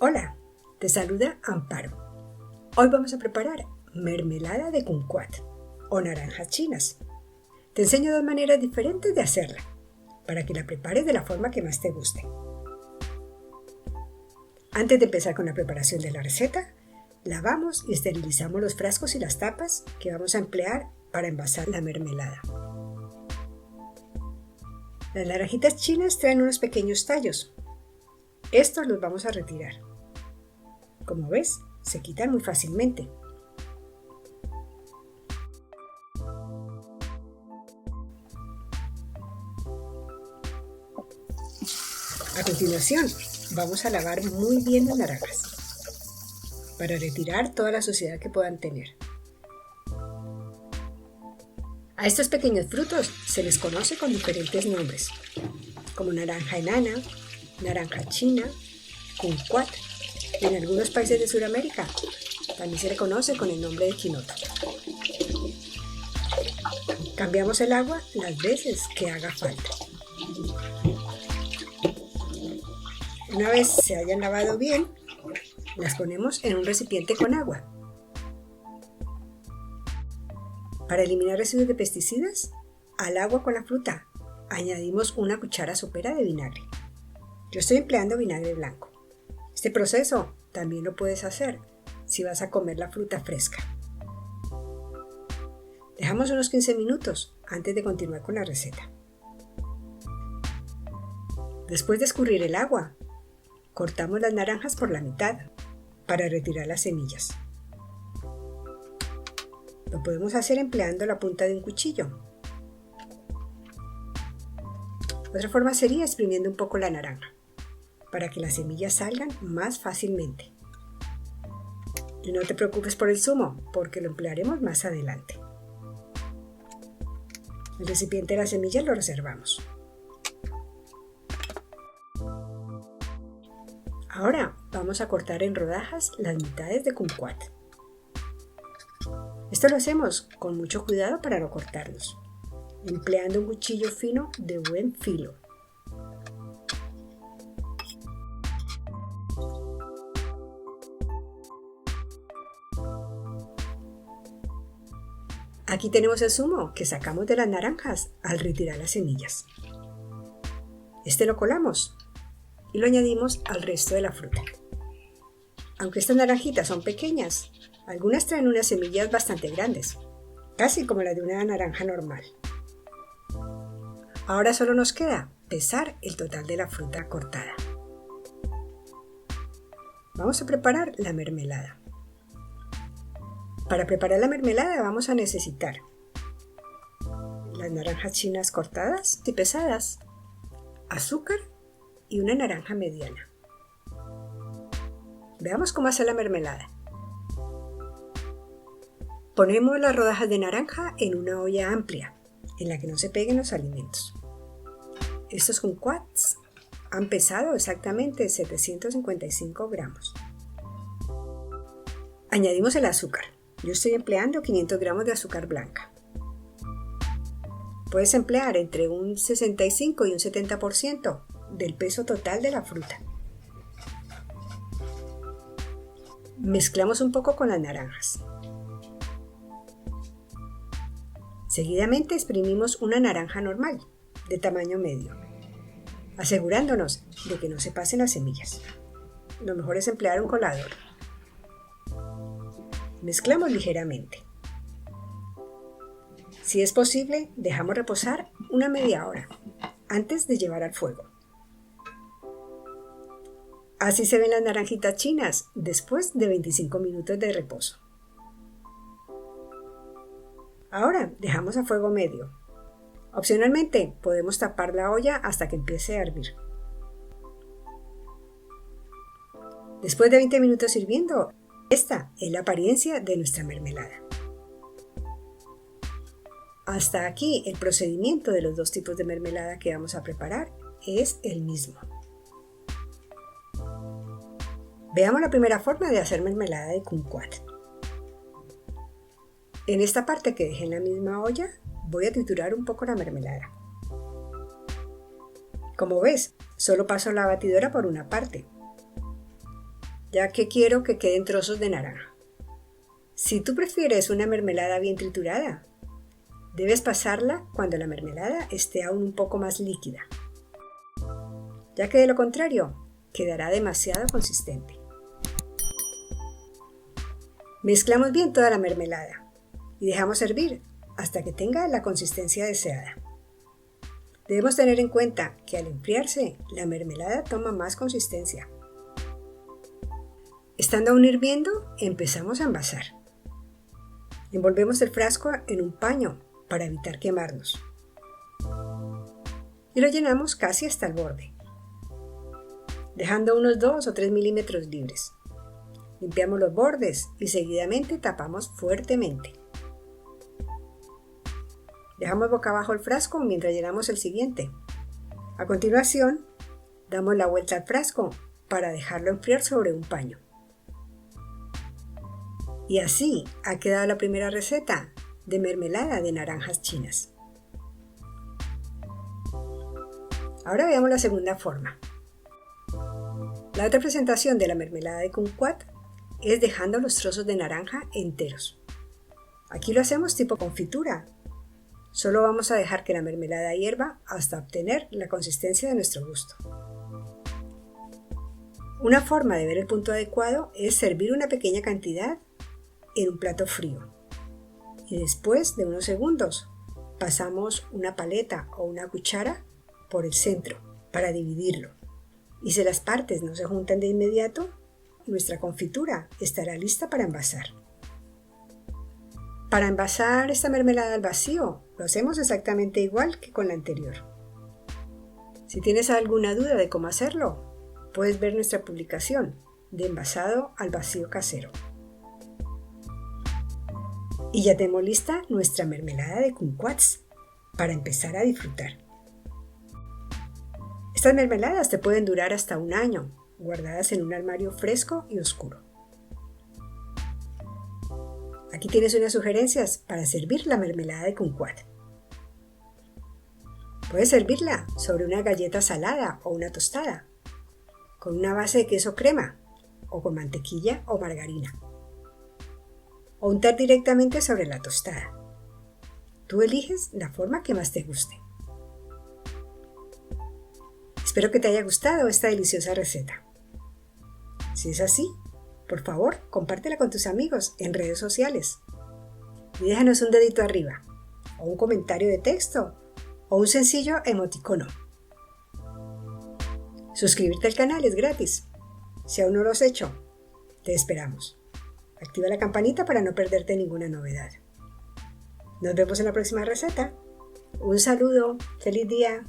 Hola, te saluda Amparo. Hoy vamos a preparar mermelada de kumquat o naranjas chinas. Te enseño dos maneras diferentes de hacerla para que la prepares de la forma que más te guste. Antes de empezar con la preparación de la receta, lavamos y esterilizamos los frascos y las tapas que vamos a emplear para envasar la mermelada. Las naranjitas chinas traen unos pequeños tallos. Estos los vamos a retirar. Como ves, se quitan muy fácilmente. A continuación, vamos a lavar muy bien las naranjas para retirar toda la suciedad que puedan tener. A estos pequeños frutos se les conoce con diferentes nombres, como naranja enana, naranja china, kumquat, y en algunos países de Sudamérica también se le conoce con el nombre de quinoto. Cambiamos el agua las veces que haga falta. Una vez se hayan lavado bien, las ponemos en un recipiente con agua. Para eliminar residuos de pesticidas, al agua con la fruta añadimos una cuchara sopera de vinagre. Yo estoy empleando vinagre blanco. Este proceso también lo puedes hacer si vas a comer la fruta fresca. Dejamos unos 15 minutos antes de continuar con la receta. Después de escurrir el agua, cortamos las naranjas por la mitad para retirar las semillas. Lo podemos hacer empleando la punta de un cuchillo. Otra forma sería exprimiendo un poco la naranja para que las semillas salgan más fácilmente. Y no te preocupes por el zumo, porque lo emplearemos más adelante. El recipiente de las semillas lo reservamos. Ahora vamos a cortar en rodajas las mitades de kumquat. Esto lo hacemos con mucho cuidado para no cortarlos, empleando un cuchillo fino de buen filo. Aquí tenemos el zumo que sacamos de las naranjas al retirar las semillas. Este lo colamos y lo añadimos al resto de la fruta. Aunque estas naranjitas son pequeñas, algunas traen unas semillas bastante grandes, casi como las de una naranja normal. Ahora solo nos queda pesar el total de la fruta cortada. Vamos a preparar la mermelada. Para preparar la mermelada vamos a necesitar las naranjas chinas cortadas y pesadas, azúcar y una naranja mediana. Veamos cómo hacer la mermelada. Ponemos las rodajas de naranja en una olla amplia, en la que no se peguen los alimentos. Estos kumquats han pesado exactamente 755 gramos. Añadimos el azúcar. Yo estoy empleando 500 gramos de azúcar blanca. Puedes emplear entre un 65 y un 70% del peso total de la fruta. Mezclamos un poco con las naranjas. Seguidamente exprimimos una naranja normal, de tamaño medio, asegurándonos de que no se pasen las semillas. Lo mejor es emplear un colador. Mezclamos ligeramente. Si es posible, dejamos reposar una media hora antes de llevar al fuego. Así se ven las naranjitas chinas después de 25 minutos de reposo. Ahora dejamos a fuego medio. Opcionalmente podemos tapar la olla hasta que empiece a hervir. Después de 20 minutos hirviendo, esta es la apariencia de nuestra mermelada. Hasta aquí el procedimiento de los dos tipos de mermelada que vamos a preparar es el mismo. Veamos la primera forma de hacer mermelada de kumquat. En esta parte que dejé en la misma olla, voy a triturar un poco la mermelada. Como ves, solo paso la batidora por una parte. ya que quiero que queden trozos de naranja. Si tú prefieres una mermelada bien triturada, debes pasarla cuando la mermelada esté aún un poco más líquida, ya que de lo contrario quedará demasiado consistente. Mezclamos bien toda la mermelada y dejamos hervir hasta que tenga la consistencia deseada. Debemos tener en cuenta que al enfriarse, la mermelada toma más consistencia. Estando aún hirviendo, empezamos a envasar. Envolvemos el frasco en un paño para evitar quemarnos. Y lo llenamos casi hasta el borde, dejando unos 2 o 3 milímetros libres. Limpiamos los bordes y seguidamente tapamos fuertemente. Dejamos boca abajo el frasco mientras llenamos el siguiente. A continuación, damos la vuelta al frasco para dejarlo enfriar sobre un paño. Y así ha quedado la primera receta de mermelada de naranjas chinas. Ahora veamos la segunda forma. La otra presentación de la mermelada de kumquat es dejando los trozos de naranja enteros. Aquí lo hacemos tipo confitura. Solo vamos a dejar que la mermelada hierva hasta obtener la consistencia de nuestro gusto. Una forma de ver el punto adecuado es servir una pequeña cantidad en un plato frío. Y después de unos segundos pasamos una paleta o una cuchara por el centro para dividirlo. Y si las partes no se juntan de inmediato, nuestra confitura estará lista para envasar. Para envasar esta mermelada al vacío, lo hacemos exactamente igual que con la anterior. Si tienes alguna duda de cómo hacerlo, puedes ver nuestra publicación de envasado al vacío casero. Y ya tenemos lista nuestra mermelada de kumquats para empezar a disfrutar. Estas mermeladas te pueden durar hasta 1 año, guardadas en un armario fresco y oscuro. Aquí tienes unas sugerencias para servir la mermelada de kumquat. Puedes servirla sobre una galleta salada o una tostada, con una base de queso crema o con mantequilla o margarina, o untar directamente sobre la tostada. Tú eliges la forma que más te guste. Espero que te haya gustado esta deliciosa receta. Si es así, por favor, compártela con tus amigos en redes sociales y déjanos un dedito arriba, o un comentario de texto, o un sencillo emoticono. Suscribirte al canal es gratis. Si aún no lo has hecho, te esperamos. Activa la campanita para no perderte ninguna novedad. Nos vemos en la próxima receta. Un saludo, feliz día.